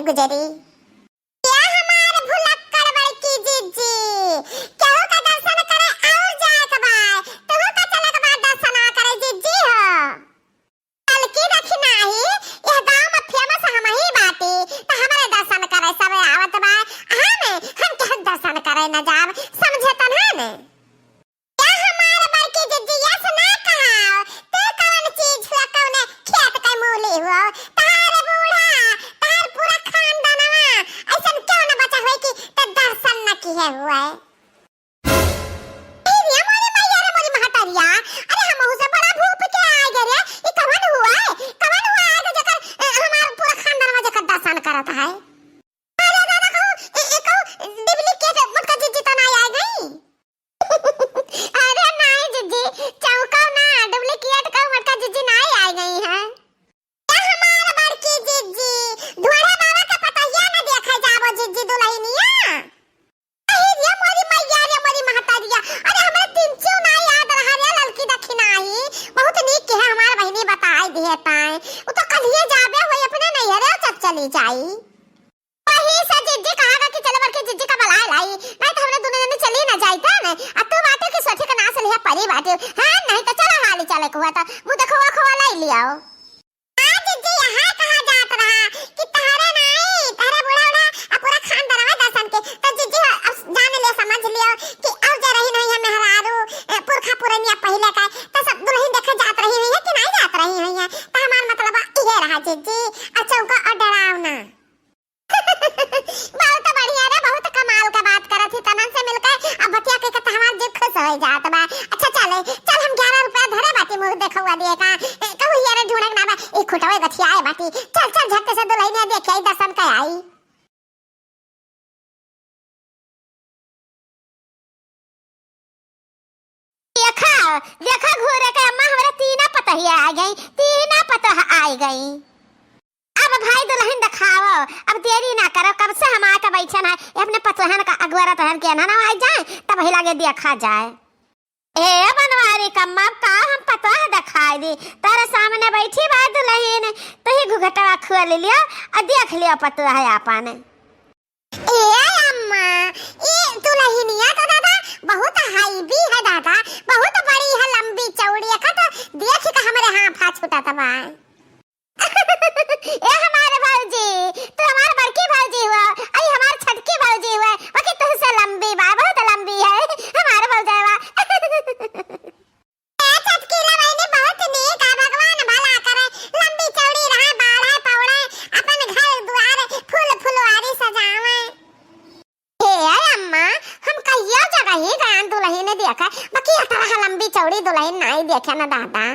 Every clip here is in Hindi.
गुजरी या हमार भुलक्कड़ बड़की जीजी केहू का दर्शन करे और जाए के बा तहू का चले के बाद दर्शन करे जीजी हो अलकी रखी नाही यह गांव में फेमस हम ही बाटी त हमारे दर्शन करे सब आवत बा हम के दर्शन करे न जाब समझे त ना या हमार बड़की जीजी या सुना कहा तू कौन चीज हुआ कौने खेत के मूली हुआ है हुआ है ये हमारे मैया रे मोरी महतरिया अरे हम से बड़ा भूप के आ गए रे ये कवन हुआ है जकर हमार पूरा खानदान में जकर दर्शन करत है अरे दादा कहू डुप्लीकेट मुटका जीजी तो नहीं आ गई अरे नहीं जीजी चौका ना डुप्लीकेट का मुटका जीजी नहीं आ गई है ये हमार बड़की जीजी ढोरा बाबा का पतैया ना देखा जाबो जीजी दुल्हनिया चली जाई वही से जिज्जी कहागा कि चले बरके जिज्जी का बला लाई नहीं तो हमने दोनों जने चली ना जाई था ना अब तो बाटे के सोचे के ना से लिया परी बाटे हां नहीं तो चला हाली चले को हुआ था वो देखो खोवा लाई लियाओ हां जिज्जी यहां कहां जात रहा कि तारे नहीं तारा बूढ़ा बूढ़ा पूरा खानदान में दर्शन के तो जिज्जी अब जाने ले समझ लियो कि अब जा रही नहीं है मेहरारू पुरखा पुरनिया पहले का तो सब दुल्हन देखे जात रही है कि नहीं जात रही है तो हमार मतलब ये रहा जिज्जी अच्छा उनका डरावना बहुत बढ़िया रे बहुत कमाल का बात करत थी तनन से मिलकर अब बतिया के कहता हमार जीव खुश हो जात बा अच्छा चल हम 11 रुपया धरे बाटी मुंह देखवा दिए का कहू यार ढूंढे ना बा एक खुटवे गठिया है बाटी चल झट से दुल्हनिया देखे दर्शन के आई देखा घोरे के अम्मा हमरा तीना पतहिया आ गई अब भाई दुल्हन दिखाओ अब देरी ना करो कब से हम आके बैठन है अपने पतोहन का अगवारा तहन के ना आ जाए तब ही लागे देखा जाए ए बनवारी कम्मा का हम पतोह दिखाई दी तारे सामने बैठी बा दुल्हन तो ही घुघटवा खुआ ले लियो और देख लियो पतोह है आपन ए अम्मा ये दुल्हनिया तो दादा बहुत हाई भी है दादा बहुत बड़ी है लंबी चौड़ी है का तो देख के हमारे हाथ फा छूटा तबा ए हमारे भाऊजी तो हमारे बड़की भाऊजी हुआ आई हमारे छटकी भाऊजी हुआ बाकी तो से लंबी बा बहुत लंबी है हमारे भाऊजावा ए छटकी ला मैंने बहुत नेक आ भगवान भला करे लंबी चौड़ी रहा बाल है पौड़े अपन घर द्वार फूल फुलवारी सजावे ए अम्मा हम कहियो जगह ही गए दुल्हन ने देखा बाकी इतना लंबी चौड़ी दुल्हन नहीं देखा ना दादा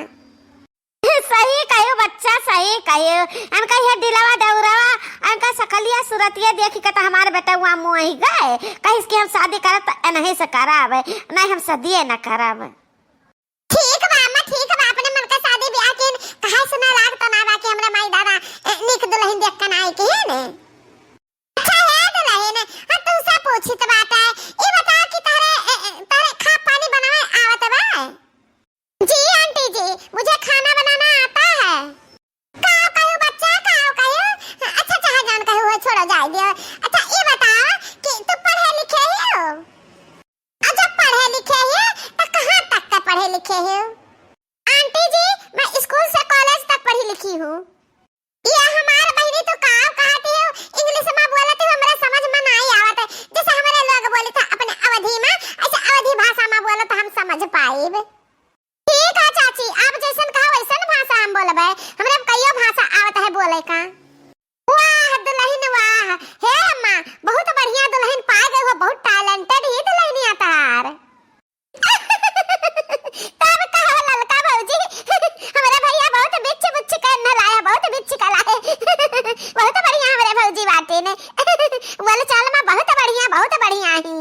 सही कहो बच्चा सही कहो अनका ये दिलवा दौरावा अनका सकलिया सूरतिया देखी के तो हमारे बेटा हुआ मुंह ही गए कहीं इसकी हम शादी करत नहीं से कराब नहीं हम शादी न कराब ठीक बा अम्मा ठीक बा अपने मन का शादी ब्याह के कहां सुना लाग तो ना बाकी हमरा माई दादा निक दुल्हन देख के आई के ने अच्छा है दुल्हन हम तू से पूछी तो बात है ये बता कि तारे खा पानी बनावे आवत बा जी आंटी जी मुझे खाना बनाना आता है काओ कहो बच्चा काओ कहो अच्छा चाहे जान कहो चलो जाए दियो। अच्छा ये बताओ कि तू पढ़े लिखे हो? जब पढ़े लिखे हो तो कहाँ तक का पढ़े लिखे हो? आंटी जी मैं स्कूल से कॉलेज तक पढ़ी लिखी हूँ। ये हमार बहनी तो का कहती हो इंग्लिश में बोलती हो हमरा समझ में नहीं आवत है। जैसे हमारे लोग बोले तो अपने अवधि में ऐसे अवधि भाषा में बोलो तो हम समझ पाएब। ठीक है चाची आप जैसन कहो वैसन भाषा हम बोलबे। हमरा कईयो भाषा आवत है बोले का। वाह दुल्हन वाह, हे अम्मा बहुत बढ़िया दुल्हन पा गए हो, बहुत टैलेंटेड ही दुल्हन है तार। तब कहो ललका भौजी हमारे भैया बहुत बिच्ची बुच्ची करने लाया, बहुत बिच्ची का लाए। बहुत बढ़िया हमारे भौजी बाटे ने बोले चल मैं बहुत बढ़िया ही।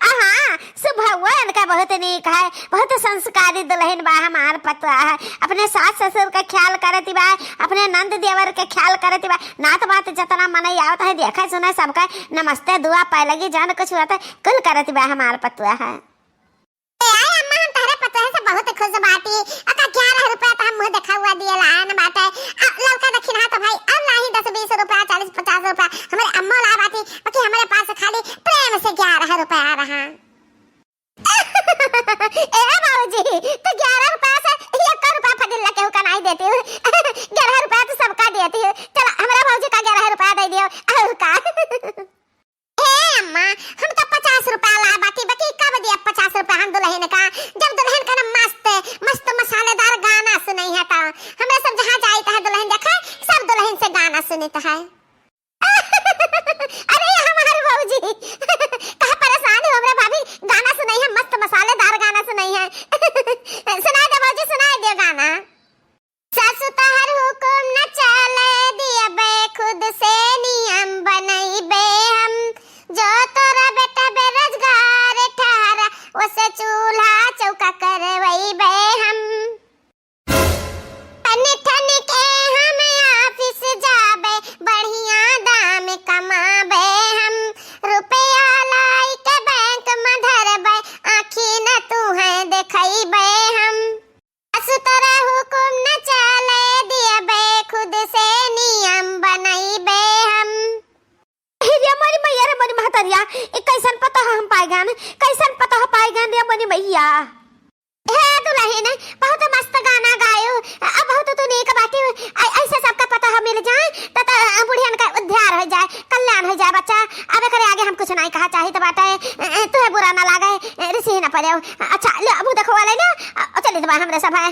हाँ सुभवा इनका बहुत नीक है, बहुत संस्कारी दुल्हन बा हमार पतवा है। अपने सास ससुर का ख्याल करती बा, अपने नंद देवर के ख्याल करती बा। नात बात जितना मन आवत है देखा सुना सबका नमस्ते दुआ पाए लगी जान कुछ होता कुल करती बा हमार पतवा है। अम्मा हम तारे पतवा से बहुत खुश बाटी। अका 11 रुपया तो हम मुंह देखा हुआ दिए लान बाटे। लड़का दक्षिण हाथ भाई अब नहीं 10-20 रुपया 40-50 रुपया हमारे अम्मा ला बाटी, बाकी हमारे पास खाली प्रेम से 11 रुपया आ रहा। ए बाबूजी तो 11 रुपया से 1 रुपया फदिल के हुका नहीं देती हूँ। 11 रुपया तो सबका देती हूँ। चलो हमारे भौजी का 11 रुपया दे दियो और का। ए अम्मा हम तो 50 रुपया ला बाकी कब दिया 50 रुपया हम दुल्हन का। जब दुल्हन का मस्त मसालेदार गाना सुनई है तो हमें सब जहाँ जाते है दुल्हन देखा सब दुल्हन से गाना सुनता है। अरे हमारे भौजी कहाँ परेशान हो हमरा भाभी, गाना सुनाई है मस्त मसालेदार गाना सुनाई है। सुनाई दे भौजी सुनाई दे गाना। सासु तहर हुकुम न चले दिया बे खुद से नियम बनई बे हम, जो तोरा बेटा बेरोजगार ठहरा उसे चूल्हा चौका करवई बे हम। ठन के हम ऑफिस जाबे बढ़िया दाम कमाबे हम, रुपया लाई के बैंक में धरबे आँखी न तू है देखइबे हम। असु तोरा हुकुम न चले दियबे खुद से नियम बनइबे हम। रे मोरी मैया रे मोरी महतरिया कैसन पता हम पाएगान, कैसन पता हो पाएगान रे मोरी मैया। हे दुल्हन बहुत मस्त गाना गायो, अब बहुत तू नीक बाटी। ऐसे सबका पता हो मिल जाए तो बुढ़ियन का उद्धार हो जाए, कल्याण हो जाए बच्चा। अब करे आगे हम कुछ नहीं कहा चाहिए तो बाटे तुम्हें बुरा ना लागे ऋषि ना पड़े। अच्छा ले अब देखो वाले ना चलिए हमरे सब है।